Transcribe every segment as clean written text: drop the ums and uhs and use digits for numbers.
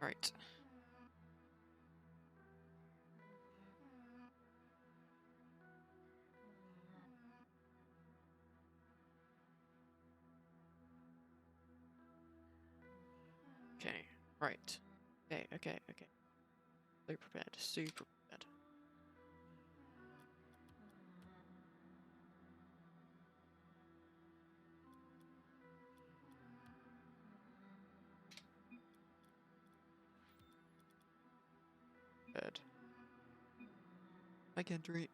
Right. Okay, right. Okay. So prepared, super prepared. Prepared. I can't read.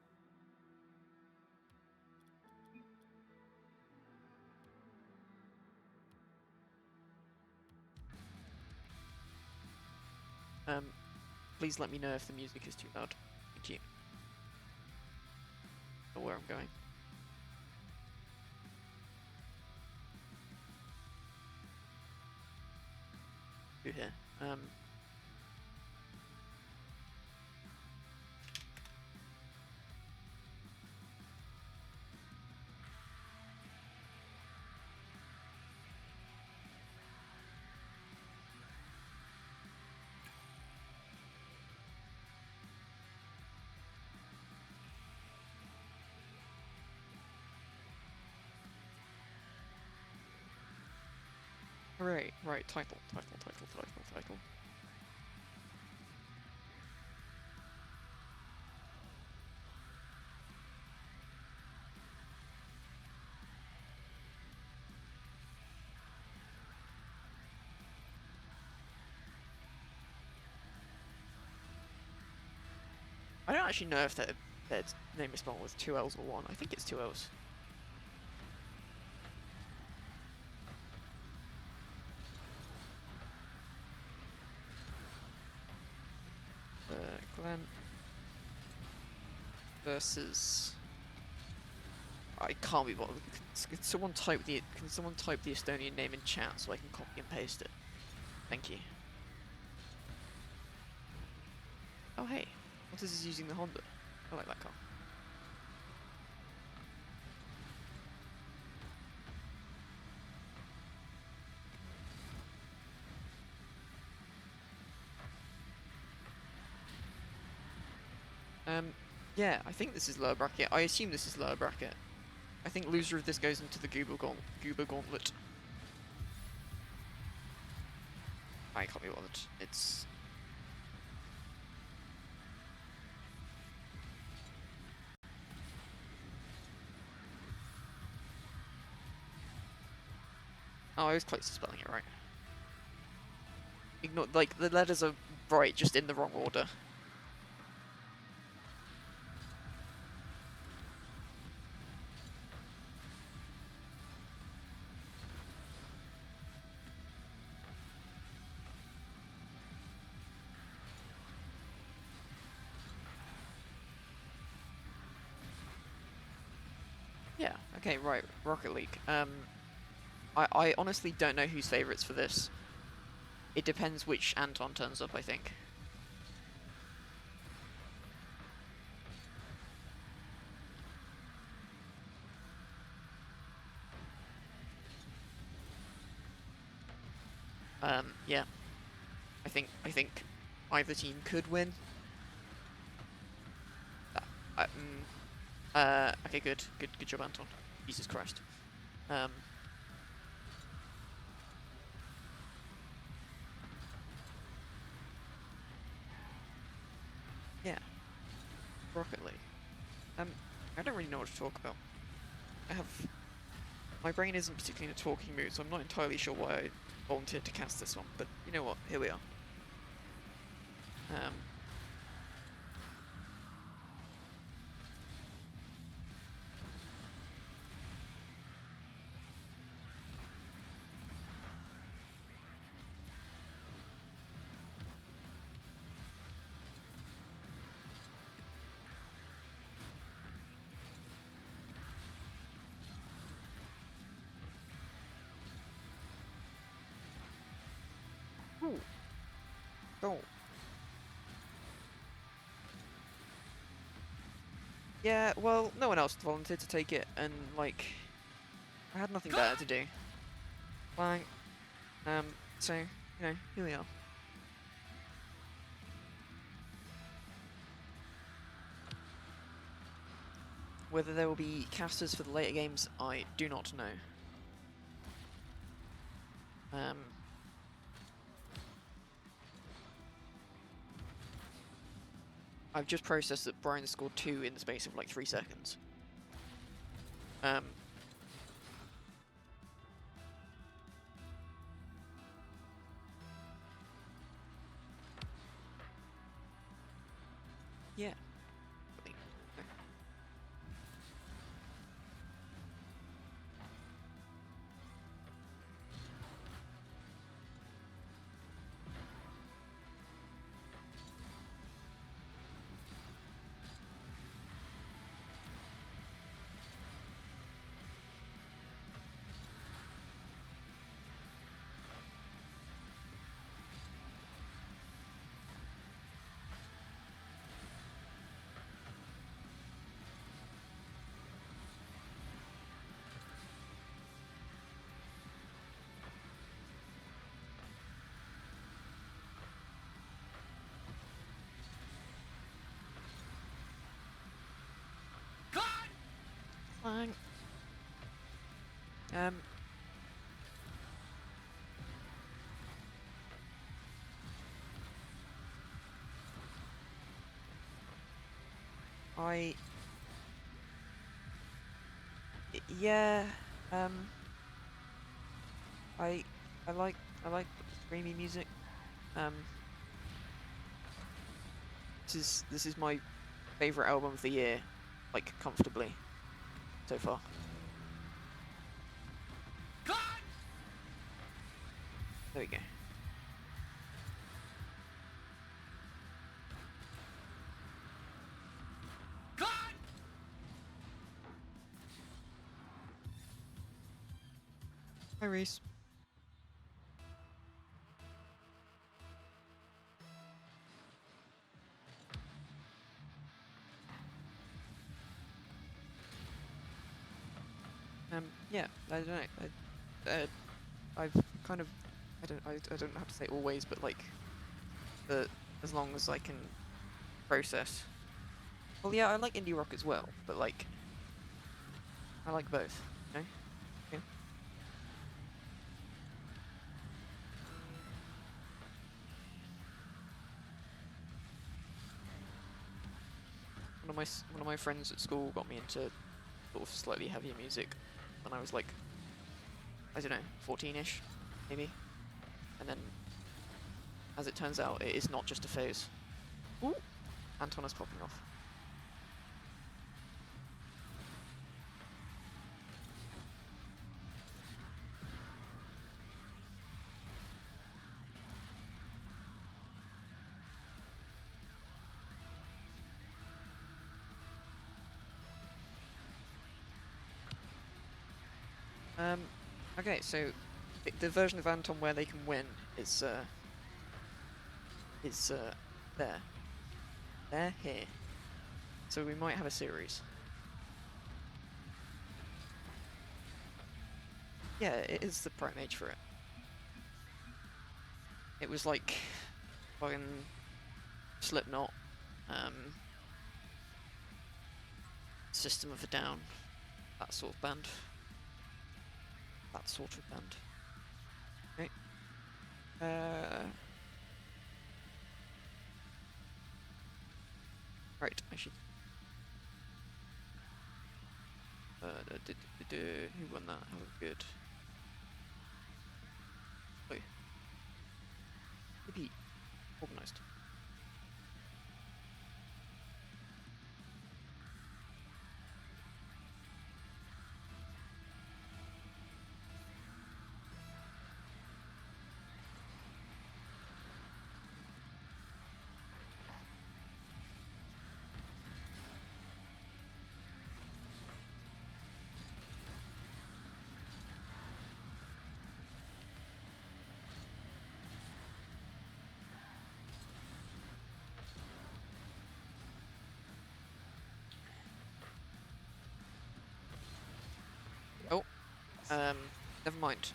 Please let me know if the music is too loud. Thank you. Or where I'm going. Through here. Hooray, right, title. I don't actually know if their name is spelled with 2 L's or 1. I think it's 2 L's. Glen versus. I can't be bothered. Can someone type the Estonian name in chat so I can copy and paste it? Thank you. Oh hey, what is this using the Honda? I like that car. Yeah, I think this is lower bracket. I assume this is lower bracket. I think loser of this goes into the Goober Gauntlet. I can't be bothered. It's... Oh, I was close to spelling it right. Ignore, like, the letters are right, just in the wrong order. Yeah, okay, right, Rocket League. I honestly don't know who's favourites for this. It depends which Anton turns up, I think. Yeah. I think either team could win. Okay, good job, Anton. Jesus Christ. Yeah. Rocket League. I don't really know what to talk about. My brain isn't particularly in a talking mood, so I'm not entirely sure why I volunteered to cast this one, but you know what, here we are. Ooh. Oh. Yeah, well, no one else volunteered to take it, and, like, I had nothing better to do. Like, so, you know, here we are. Whether there will be casters for the later games, I do not know. I've just processed that Brian scored 2 in the space of like 3 seconds. Yeah. Fine. Yeah, I like dreamy music. This is my favorite album of the year, like comfortably, so far. There we go. Hi, Reese. Yeah, I don't know. I've kind of, I don't know how to say always, but like, as long as I can process. Well, yeah, I like indie rock as well, but like, I like both. You know? Yeah. One of my friends at school got me into sort of slightly heavier music when I was like, I don't know, 14-ish, maybe. And then, as it turns out, it is not just a phase. Ooh! Anton is popping off. Okay, so the version of Anton where they can win is there. They're here. So we might have a series. Yeah, it is the prime age for it. It was like fucking Slipknot, System of a Down, that sort of band. That sort of band. Okay. Right, I should. Who won that? That was good. Wait. Maybe organised. Oh, never mind.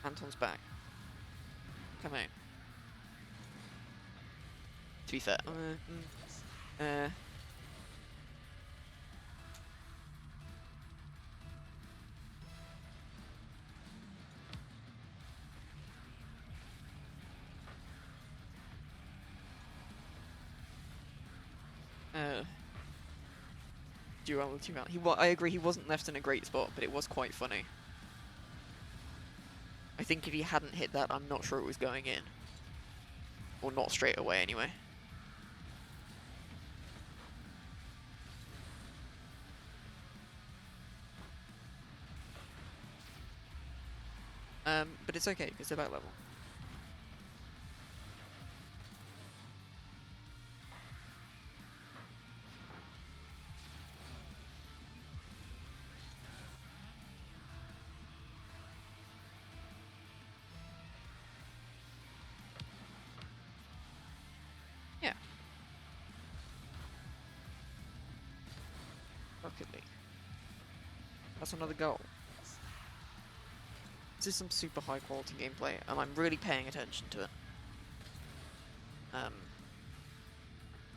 Anton's back. Come out. To be fair, uh, duality round. I agree, he wasn't left in a great spot, but it was quite funny. I think if he hadn't hit that, I'm not sure it was going in. Or not straight away, anyway. But it's okay, because they're back level. Yeah. Rocket League. That's another goal. This is some super high quality gameplay, and I'm really paying attention to it.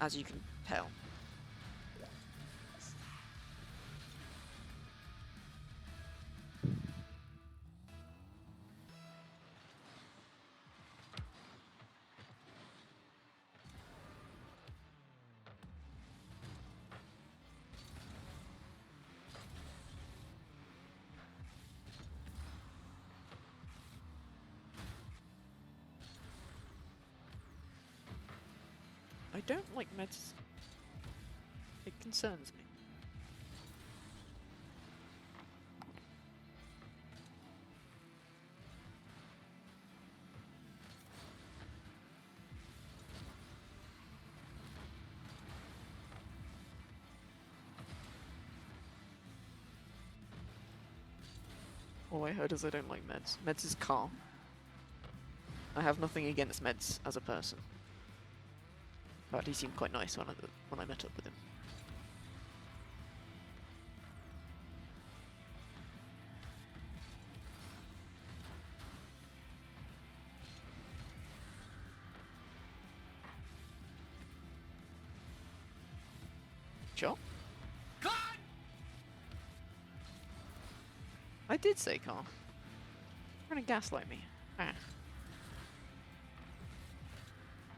As you can tell. I don't like meds. It concerns me. All I heard is I don't like meds. Meds is calm. I have nothing against meds as a person. But he seemed quite nice when I met up with him. Sure. Glen! I did say calm. You're trying to gaslight me. Ah.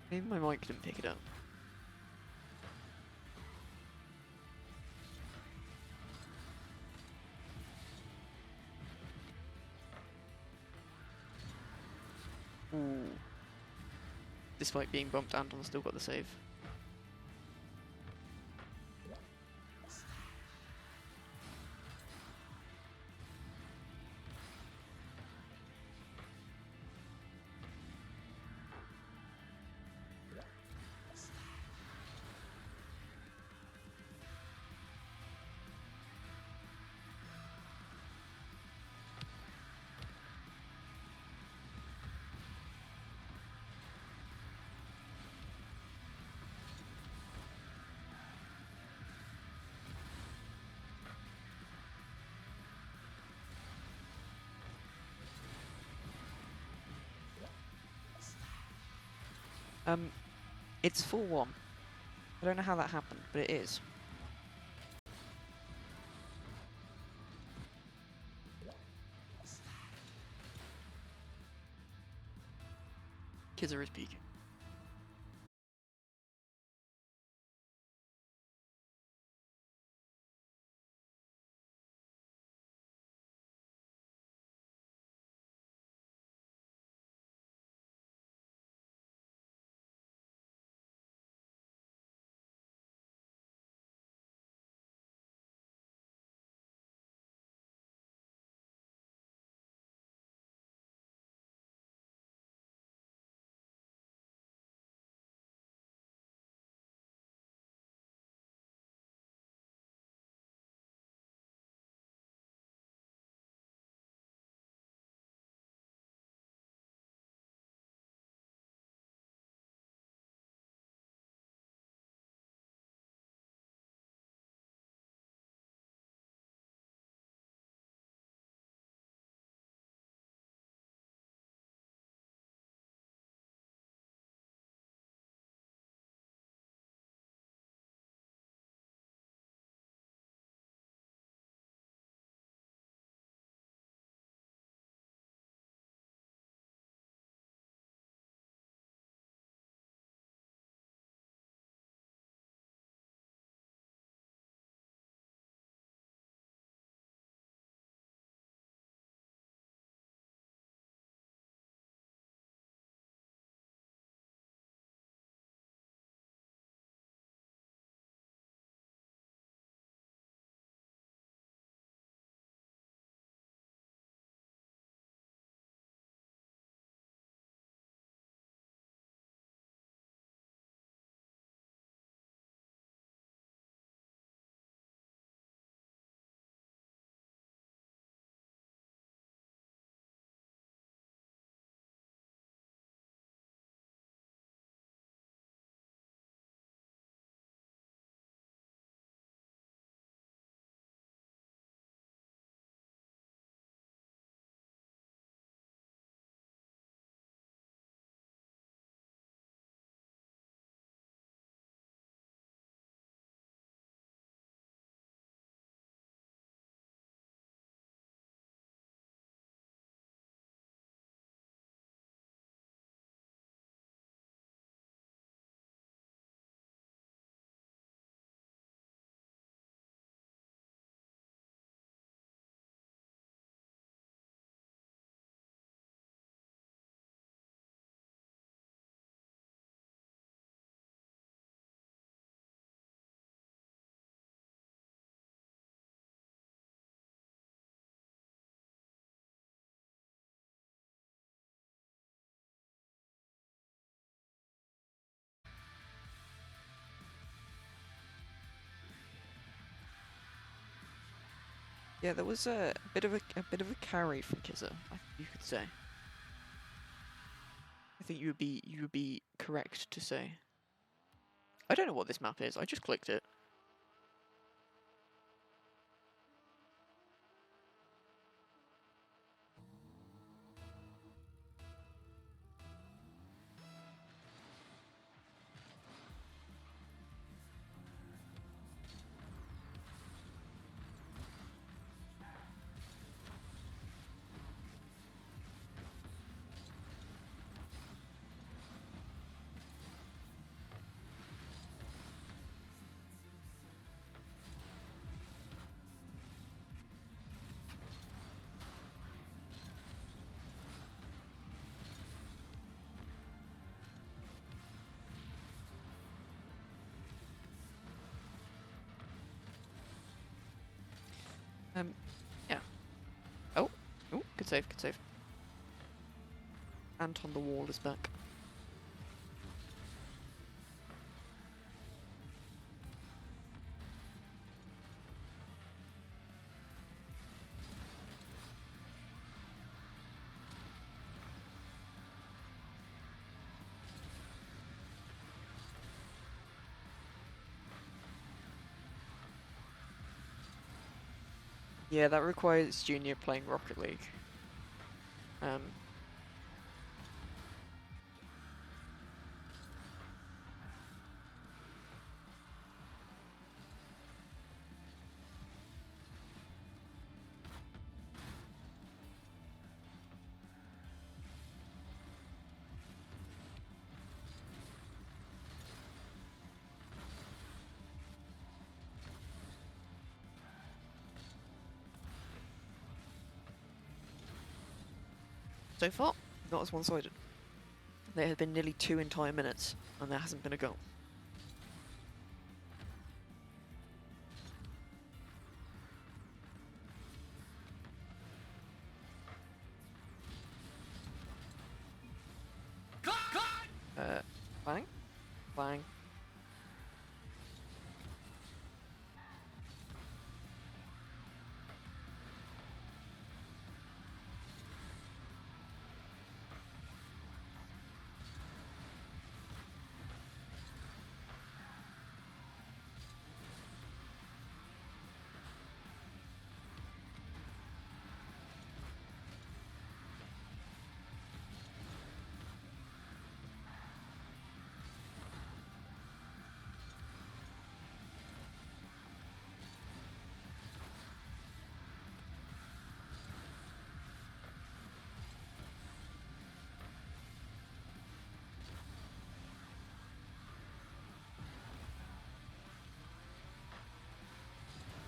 Maybe my mic didn't pick it up. Ooh. Despite being bumped, Anton still got the save. It's 4-1. I don't know how that happened, but it is. Kids are peaking. Yeah, there was a bit of a carry from Kizza, you could say. I think you would be correct to say. I don't know what this map is. I just clicked it. Yeah. Oh, oh, good save, good save. Anton the Wall is back. Yeah, that requires Junior playing Rocket League. So far, not as one-sided. There have been nearly 2 entire minutes, and there hasn't been a goal. Bang, bang.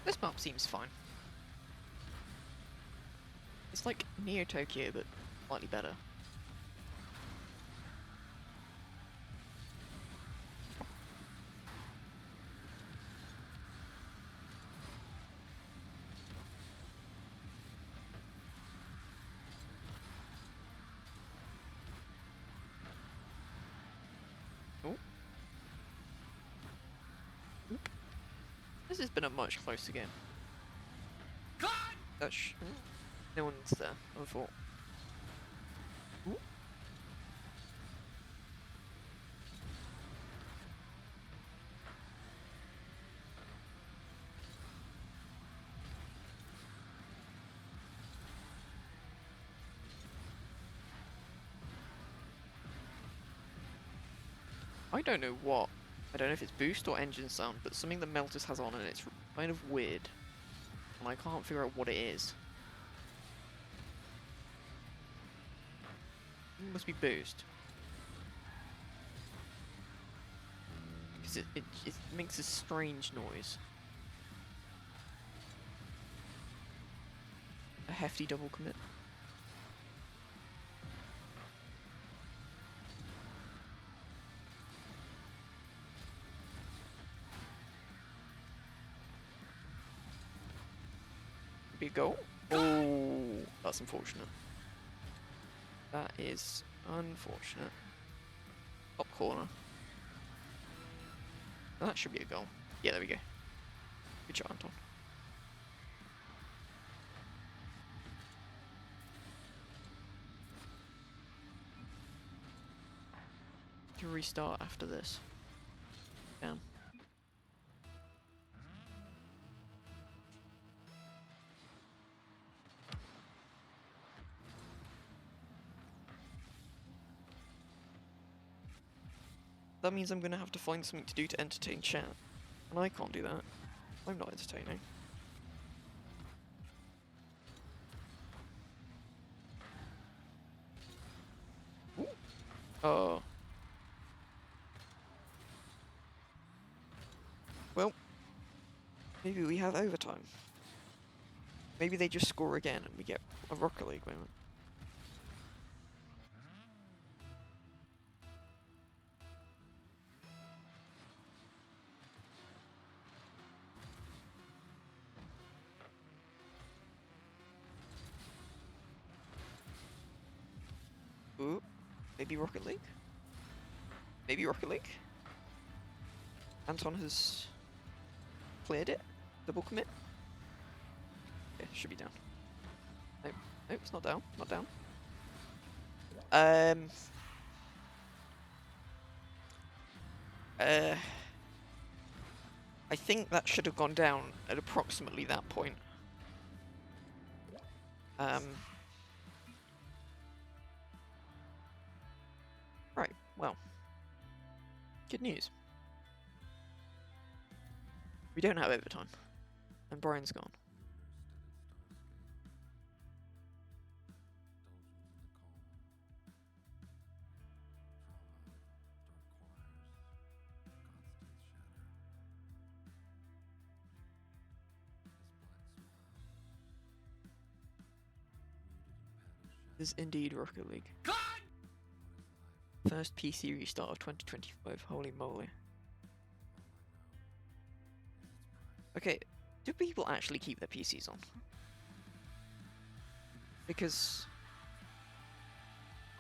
This map seems fine. It's like near Tokyo, but slightly better. Oh. Oop. This has been a much closer game. No one's there, I thought. Ooh. I don't know what. I don't know if it's boost or engine sound, but something that Meltus has on and it's kind of weird. And I can't figure out what it is. It must be boost. Because it makes a strange noise. A hefty double commit. Be a goal? Oh, that's unfortunate. That is unfortunate. Top corner. Oh, that should be a goal. Yeah, there we go. Good shot, Anton. restart after this. Damn. That means I'm gonna have to find something to do to entertain chat. And I can't do that. I'm not entertaining. Ooh. Oh. Well, maybe we have overtime. Maybe they just score again and we get a Rocket League moment. Ooh, maybe Rocket League? Maybe Rocket League? Anton has cleared it. Double commit. Yeah, should be down. Nope, nope, it's not down. Not down. I think that should have gone down at approximately that point. Right, well. Good news. We don't have overtime. And Brian's gone. This is indeed Rocket League. God! First PC restart of 2025. Holy moly. Okay, do people actually keep their PCs on? Because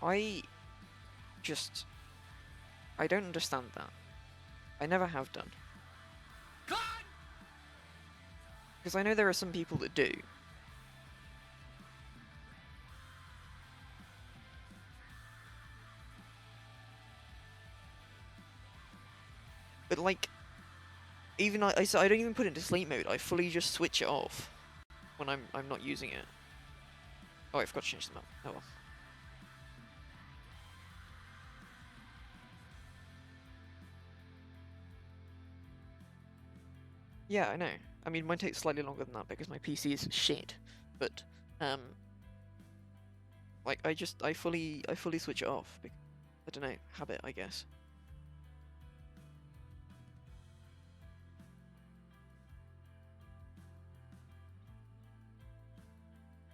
I don't understand that. I never have done. Because I know there are some people that do. But like, even I don't even put it into sleep mode. I fully just switch it off when I'm not using it. Oh, I forgot to change the map. Oh well. Yeah, I know. I mean, mine takes slightly longer than that because my PC is shit. But like I fully switch it off. I don't know, habit, I guess.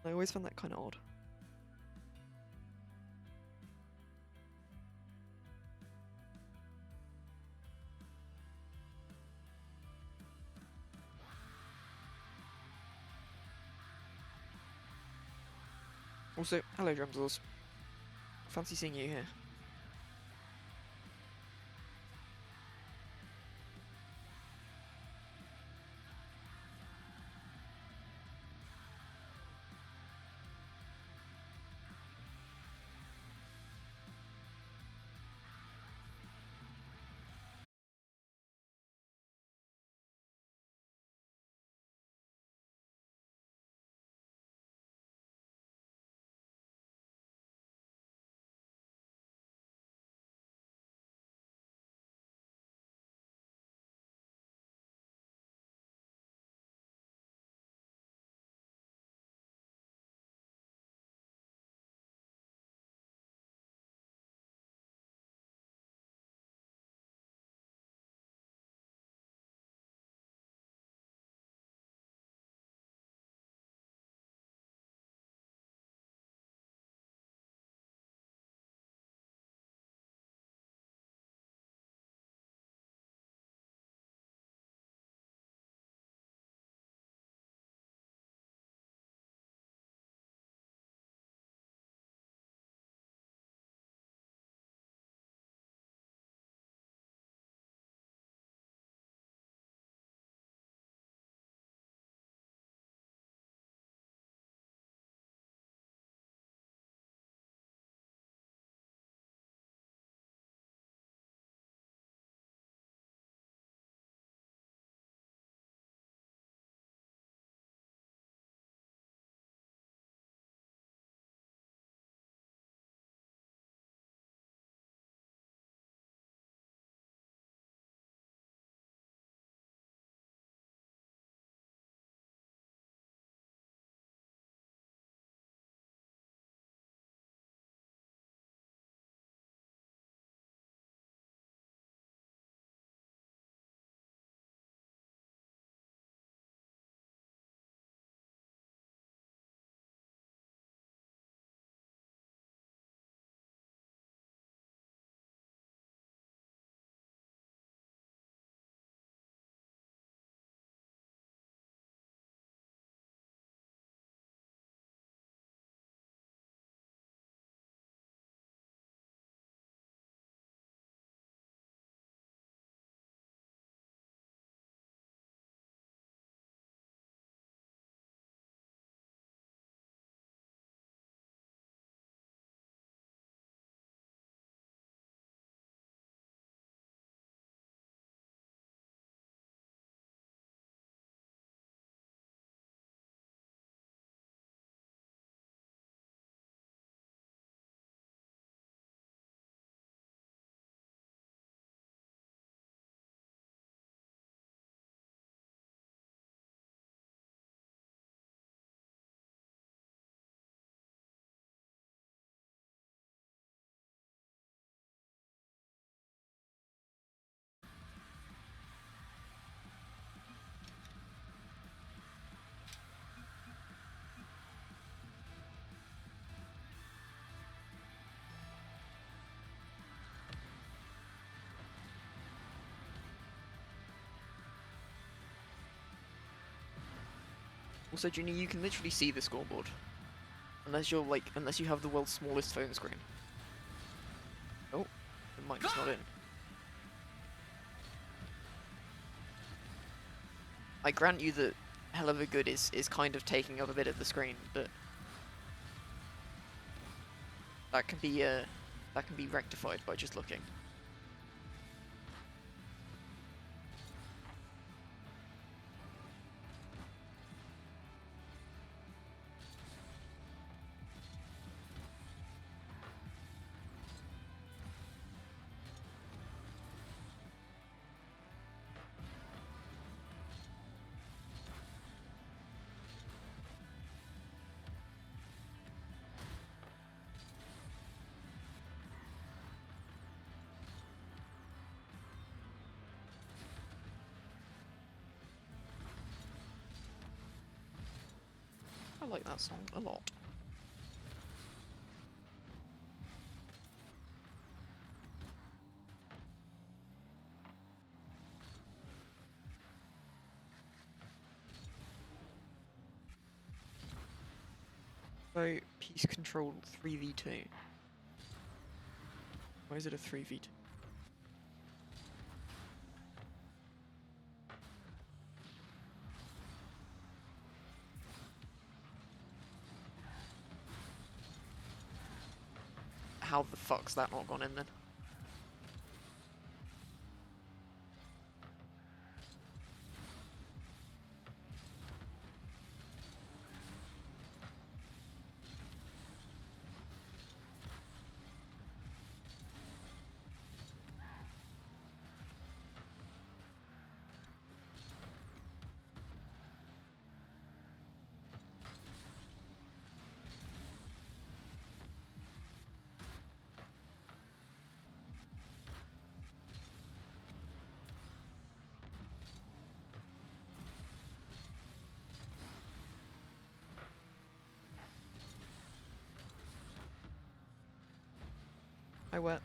I always found that kind of odd. Also, hello Drumsels. Fancy seeing you here. Also, Junior, you can literally see the scoreboard. Unless you have the world's smallest phone screen. Oh, the mic's not in. I grant you that Heluva good is kind of taking up a bit of the screen, but that can be rectified by just looking. I like that song a lot. So, Peace Control 3v2. Why is it a 3v2? How the fuck's that not gone in then? I wet.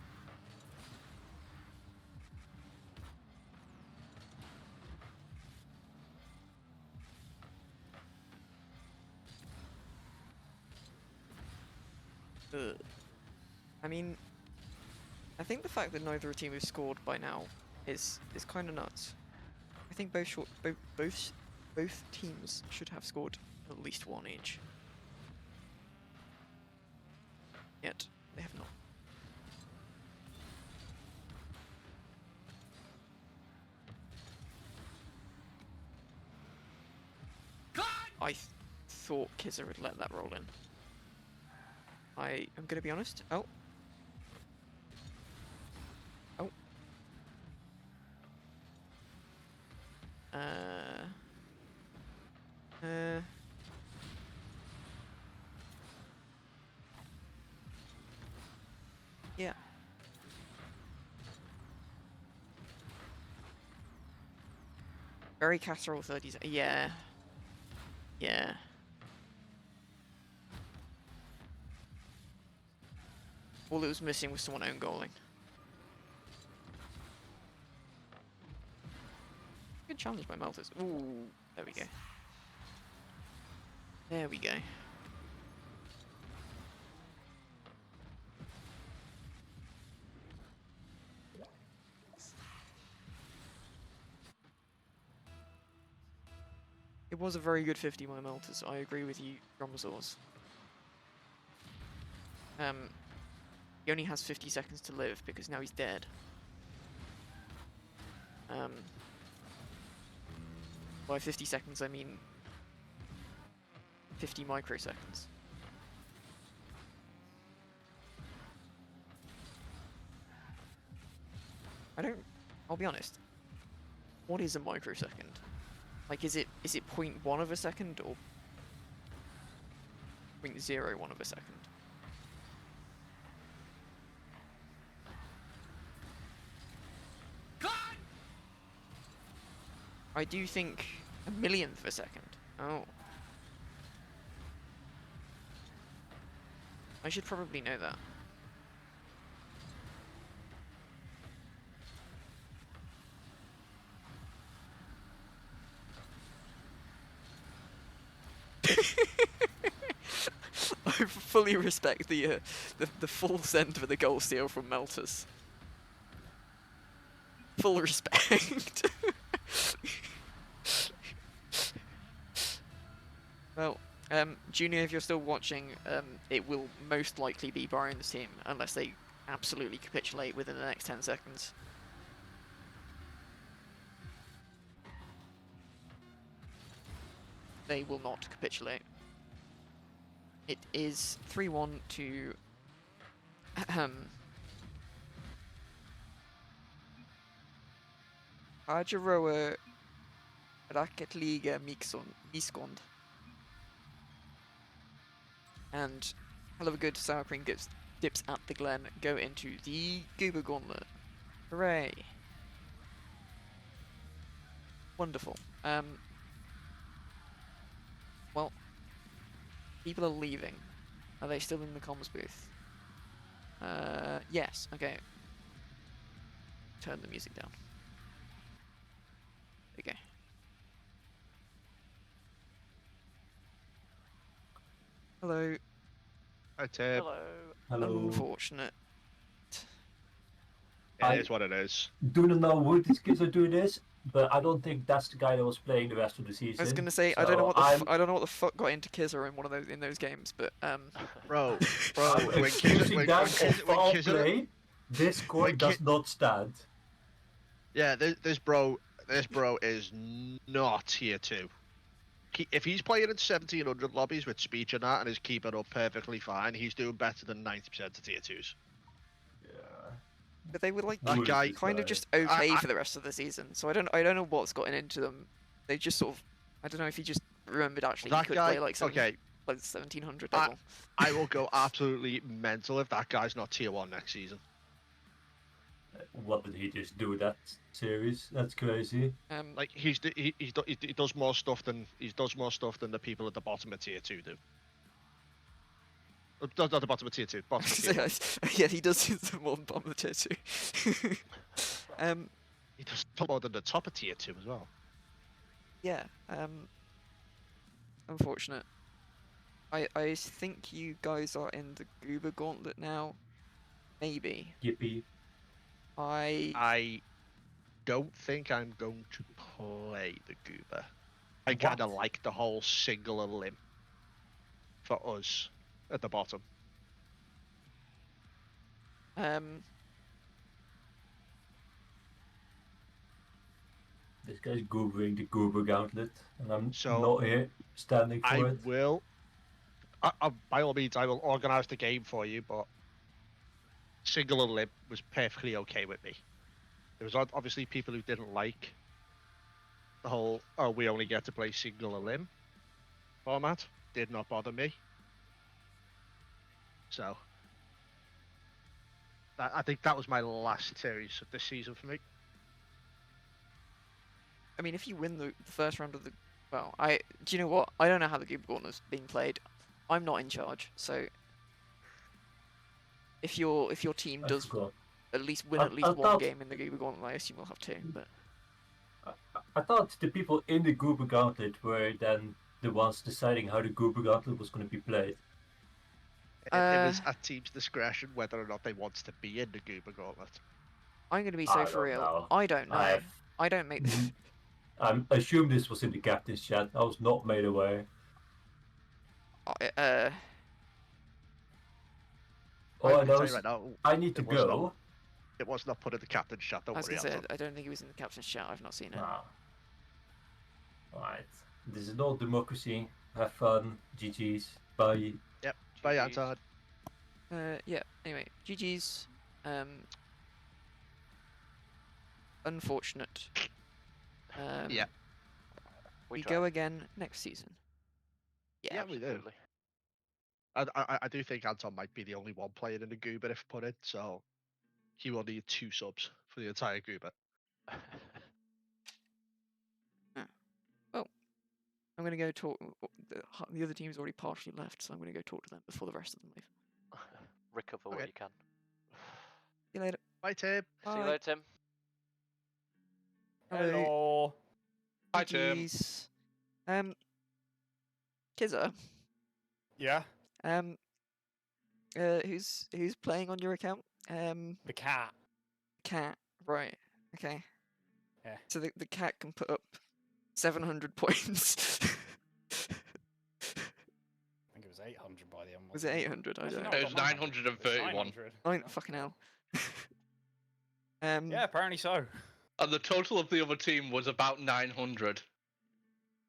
I mean, I think the fact that neither team has scored by now is kind of nuts. I think both teams should have scored at least one each. Yet they have not. I thought Kizzer had let that roll in. I am gonna be honest. Oh. Oh. Yeah. Very CaSRLL 30s. Yeah. Yeah. All it was missing was someone own goaling. Good challenge by Melters. Ooh, there we go. There we go. It was a very good 50 by Melters. I agree with you, Dromasaurs. He only has 50 seconds to live because now he's dead. By 50 seconds, I mean 50 microseconds. I'll be honest. What is a microsecond? Like, is it 0.1 of a second or 0.01 of a second? I do think a millionth of a second. Oh. I should probably know that. fully respect the full send for the goal steal from Meltus. Full respect. Well, Junior, if you're still watching, it will most likely be Brian's team unless they absolutely capitulate within the next 10 seconds. They will not capitulate. It is 3-1 to Pajaroa Raketiliga Meeskond. And Heluva good sour cream dips at the Glen go into the Goober Gauntlet. Hooray! Wonderful. Well, people are leaving. Are they still in the comms booth? Yes. Okay. Turn the music down. Okay. Hello. Hi, Tim. Hello. Unfortunate. It is what it is. Do not know who these kids are doing this, but I don't think that's the guy that was playing the rest of the season. I was gonna say so I don't know what the fuck got into Kizzer in one of those games, but Bro, I'm excusing that for foul play. This court does not stand. Yeah, this bro is not tier 2. If he's playing in 1700 lobbies with speech and that and is keeping up perfectly fine, he's doing better than 90% of tier 2s. Yeah. But they were like That guy kind of just okay for the rest of the season. So I don't know what's gotten into them. They just sort of I don't know if he just remembered actually he could play like 1700 level. I will go absolutely mental if that guy's not tier 1 next season. What did he just do that series? That's crazy. Like he does more stuff than the people at the bottom of tier 2 do. Not the bottom of tier 2, bottom of tier 1. Yeah, he does more than bottom of tier 2. He does more than the top of tier 2 as well. Yeah. Unfortunate. I think you guys are in the Goober Gauntlet now. Maybe. Yippee. I don't think I'm going to play the Goober. I kind of like the whole singular limb for us at the bottom. This guy's goobering the Goober Gauntlet, and I'm not here standing for it. By all means, I will organise the game for you, but singular limb was perfectly okay with me. There was obviously people who didn't like the whole, we only get to play singular limb format. Did not bother me. So, I think that was my last series of this season for me. I mean, if you win the first round of the... Well, do you know what? I don't know how the Goober Gauntlet's being played. I'm not in charge, so... If your team does at least win one game in the Goober Gauntlet, I assume we'll have 2, but... I thought the people in the Goober Gauntlet were then the ones deciding how the Goober Gauntlet was going to be played. It was at team's discretion whether or not they want to be in the Goober Gauntlet. I'm going to be so for real. I don't know. I don't make... I assume this was in the captain's chat. I was not made aware. All I know is right now, I need to go. It was not put in the captain's chat. Don't worry. I don't think it was in the captain's chat. I've not seen it. Alright. This is not democracy. Have fun. GG's. Bye. Yep. Bye, Anton. Yeah. Anyway, GG's. Unfortunate. Yeah. We go again next season. Yeah, we do. I do think Anton might be the only one playing in the Goober if put in, so he will need 2 subs for the entire Goober. Well, I'm going to go talk. The other team's already partially left, so I'm going to go talk to them before the rest of them leave. Recover what you can. See you later. Bye, Tim. Bye. See you later, Tim. Hello. Hi, Tim. Kizza. Yeah. who's playing on your account? The cat. Cat. Right. Okay. Yeah. So the cat can put up 700 points. I think it was 800 by the end. Was it 800? I Actually, don't no, know. it It was got 931. 900. Oh, fucking hell. Yeah, apparently so. And the total of the other team was about 900.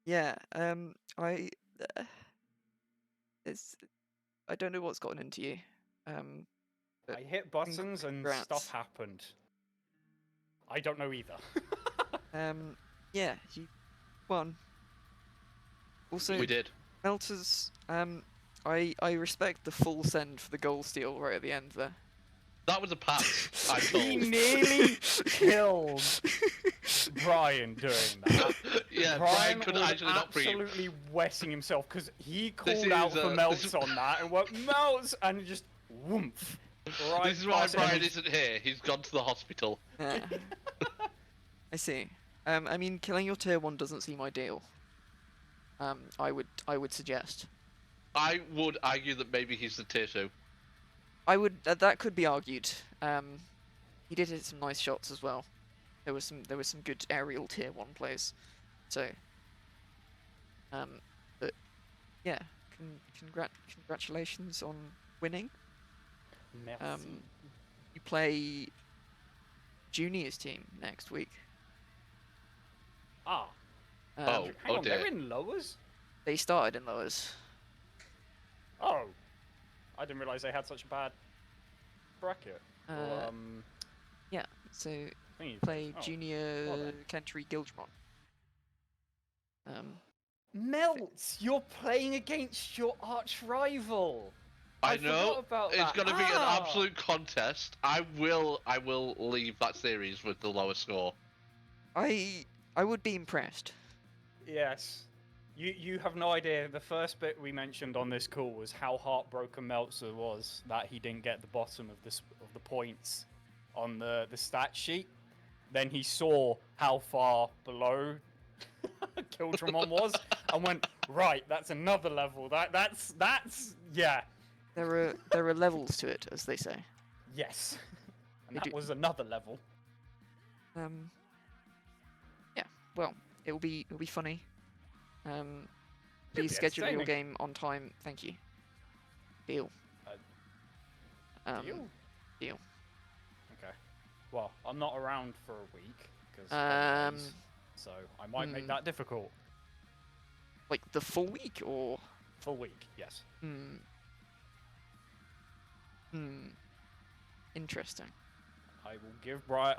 Yeah. It's. I don't know what's gotten into you. But I hit buttons and congrats. stuff happened. I don't know either. Yeah, you won. Also, We did. Melters. I respect the full send for the goal steal right at the end there. That was a pass, I He told. nearly killed Brian doing that. Yeah, Brian Brian could was actually not breathe. absolutely wetting himself because he This called out is, for this Melts is- on that and went Melts and just whoomph. Right This is why past Brian him. isn't here. He's gone to the hospital. Yeah. I see. I mean, killing your tier 1 doesn't seem ideal. I would suggest. I would argue that maybe he's the tier 2. I would that could be argued. He did hit some nice shots as well. There was some good aerial tier 1 plays. So, but yeah, congratulations on winning. Merci. You play Junior's team next week. Ah, Oh. hang on, dear. they're in lowers? They started in lowers. Oh, I didn't realise they had such a bad bracket. Or, Yeah, so thingy. play Oh, Junior well then. Kentry Gildramon. Melts, you're playing against your arch rival. I forgot know. about It's that. going to be an Ah! absolute contest. I will leave that series with the lowest score. I would be impressed. Yes. You have no idea. The first bit we mentioned on this call was how heartbroken Meltzer was that he didn't get the bottom of the points on the stat sheet. Then he saw how far below Gildramon was and went, right, that's another level. That's yeah. There are levels to it, as they say. Yes. And They that do- was another level. Yeah. Well, it'll be funny. be Please schedule your entertaining. game on time. Thank you. Deal. Deal? Deal. Okay. Well, I'm not around for a week because so I might make that difficult. Like the full week or? Full week, yes. Interesting. I will give Brian.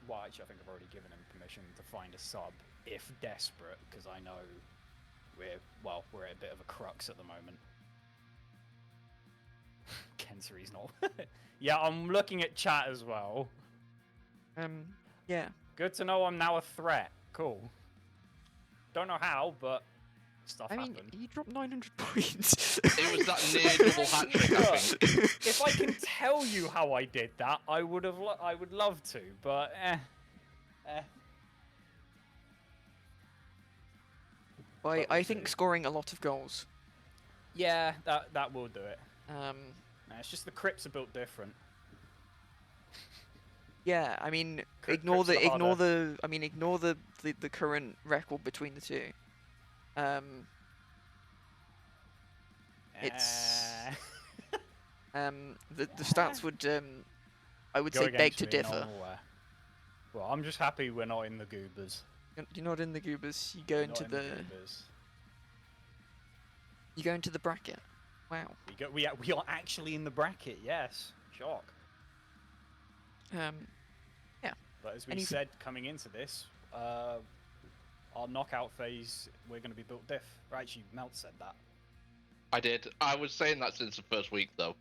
Well, actually, I think I've already given him permission to find a sub if desperate, because I know we're at a bit of a crux at the moment. Kensery's not. Yeah, I'm looking at chat as well. Yeah. Good to know I'm now a threat. Cool. Don't know how, but stuff I mean, happened. you dropped 900 points. It was that near double hat trick, I think. If I can tell you how I did that, I would love to, but I think scoring a lot of goals. yeah, that will do it. Nah, It's just the crypts are built different. Yeah, I mean, Crypts ignore are harder. the current record between the two. It's the stats would I would Go say beg against to me in differ. normal way. Well, I'm just happy we're not in the goobers. You're not in the goobers. You go We're into not the in goobers. you go into the bracket. Wow. We are actually in the bracket. Yes, shock. But as we Anything- said coming into this, our knockout phase, we're going to be built diff. Or actually, Melt said that. I did. I was saying that since the first week, though.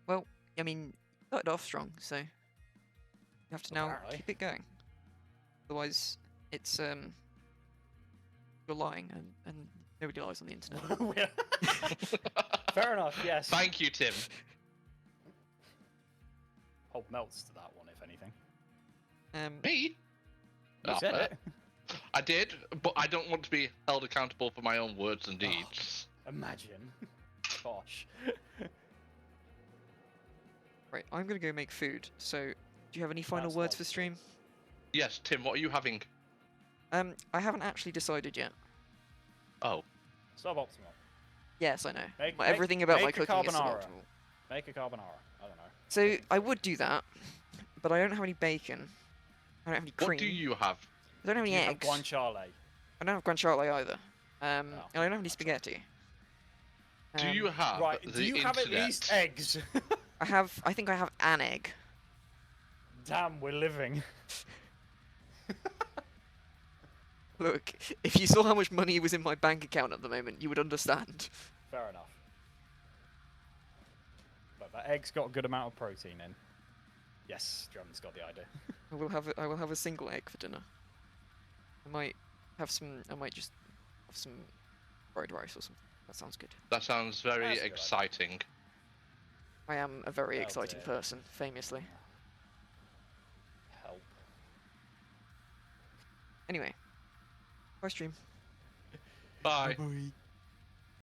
Well, I mean, you started off strong, so you have to now Apparently. keep it going. Otherwise, it's you're lying, and nobody lies on the internet. Fair enough. Yes. Thank you, Tim. Hold Melts to that one, if anything. Me? You Oh, said it. I did, but I don't want to be held accountable for my own words and deeds. Imagine. gosh. Right, I'm gonna go make food. So, do you have any final That's words for logical. stream? Yes, Tim, what are you having? I haven't actually decided yet. Oh, Suboptimal. Yes, I know. Make- Everything about my make a cooking is carbonara. suboptimal. Make a carbonara. I don't know. So I would do that, but I don't have any bacon. I don't have any cream. what do you have? I don't have Do any you have eggs. guanciale? I don't have guanciale either. And Oh, I don't have any that's spaghetti. Do you have Right, the do you internet? have at least eggs? I think I have an egg. Damn, we're living. Look, if you saw how much money was in my bank account at the moment, you would understand. Fair enough. But that egg's got a good amount of protein in. Yes, Drummond's got the idea. I will have a single egg for dinner. I might just have some fried rice or something. That sounds good. That sounds very That's a good idea. exciting. I am a very Oh, exciting dear. person, famously. Help. Anyway, bye stream. Bye. Bye.